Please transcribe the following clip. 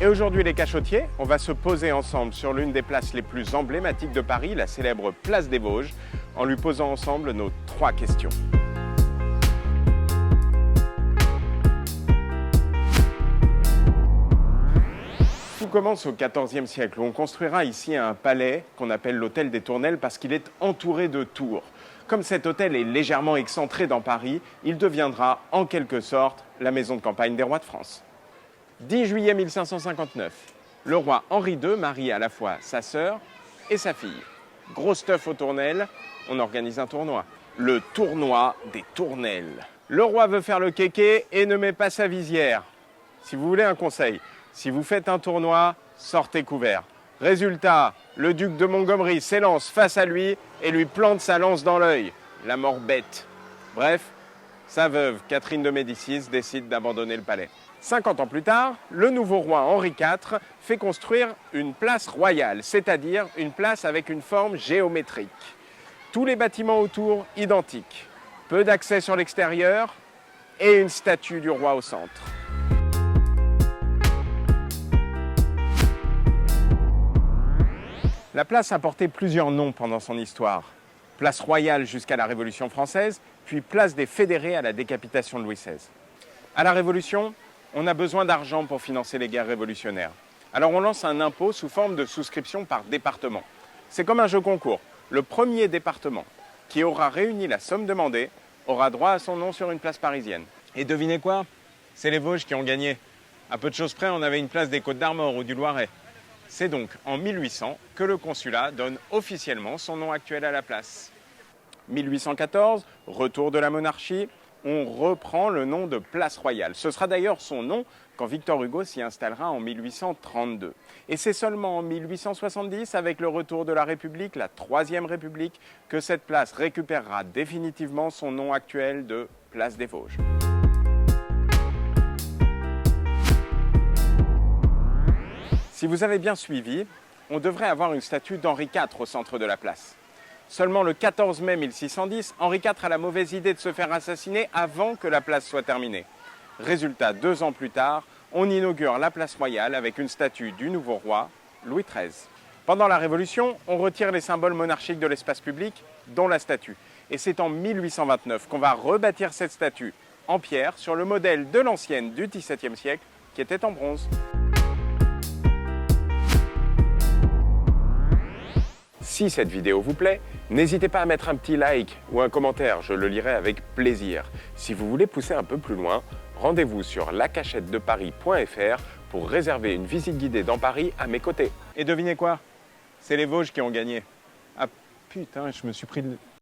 Et aujourd'hui les cachotiers, on va se poser ensemble sur l'une des places les plus emblématiques de Paris, la célèbre place des Vosges, en lui posant ensemble nos 3 questions. Tout commence au XIVe siècle où on construira ici un palais qu'on appelle l'hôtel des Tournelles parce qu'il est entouré de tours. Comme cet hôtel est légèrement excentré dans Paris, il deviendra en quelque sorte la maison de campagne des rois de France. 10 juillet 1559, le roi Henri II marie à la fois sa sœur et sa fille. Gros stuff aux Tournelles, on organise un tournoi. Le tournoi des Tournelles. Le roi veut faire le kéké et ne met pas sa visière. Si vous voulez un conseil, si vous faites un tournoi, sortez couvert. Résultat, le duc de Montgomery s'élance face à lui et lui plante sa lance dans l'œil. La mort bête. Bref, sa veuve, Catherine de Médicis, décide d'abandonner le palais. 50 ans plus tard, le nouveau roi Henri IV fait construire une place royale, c'est-à-dire une place avec une forme géométrique. Tous les bâtiments autour identiques. Peu d'accès sur l'extérieur et une statue du roi au centre. La place a porté plusieurs noms pendant son histoire. Place royale jusqu'à la Révolution française, puis place des Fédérés à la décapitation de Louis XVI. À la Révolution, on a besoin d'argent pour financer les guerres révolutionnaires. Alors on lance un impôt sous forme de souscription par département. C'est comme un jeu concours. Le premier département qui aura réuni la somme demandée aura droit à son nom sur une place parisienne. Et devinez quoi? C'est les Vosges qui ont gagné. À peu de choses près, on avait une place des Côtes-d'Armor ou du Loiret. C'est donc en 1800 que le consulat donne officiellement son nom actuel à la place. 1814, retour de la monarchie, on reprend le nom de Place Royale. Ce sera d'ailleurs son nom quand Victor Hugo s'y installera en 1832. Et c'est seulement en 1870, avec le retour de la République, la Troisième République, que cette place récupérera définitivement son nom actuel de Place des Vosges. Si vous avez bien suivi, on devrait avoir une statue d'Henri IV au centre de la place. Seulement le 14 mai 1610, Henri IV a la mauvaise idée de se faire assassiner avant que la place soit terminée. Résultat, 2 ans plus tard, on inaugure la place royale avec une statue du nouveau roi, Louis XIII. Pendant la Révolution, on retire les symboles monarchiques de l'espace public, dont la statue. Et c'est en 1829 qu'on va rebâtir cette statue en pierre sur le modèle de l'ancienne du XVIIe siècle qui était en bronze. Si cette vidéo vous plaît, n'hésitez pas à mettre un petit like ou un commentaire, je le lirai avec plaisir. Si vous voulez pousser un peu plus loin, rendez-vous sur lacachettedeparis.fr pour réserver une visite guidée dans Paris à mes côtés. Et devinez quoi? C'est les Vosges qui ont gagné. Ah putain, je me suis pris de...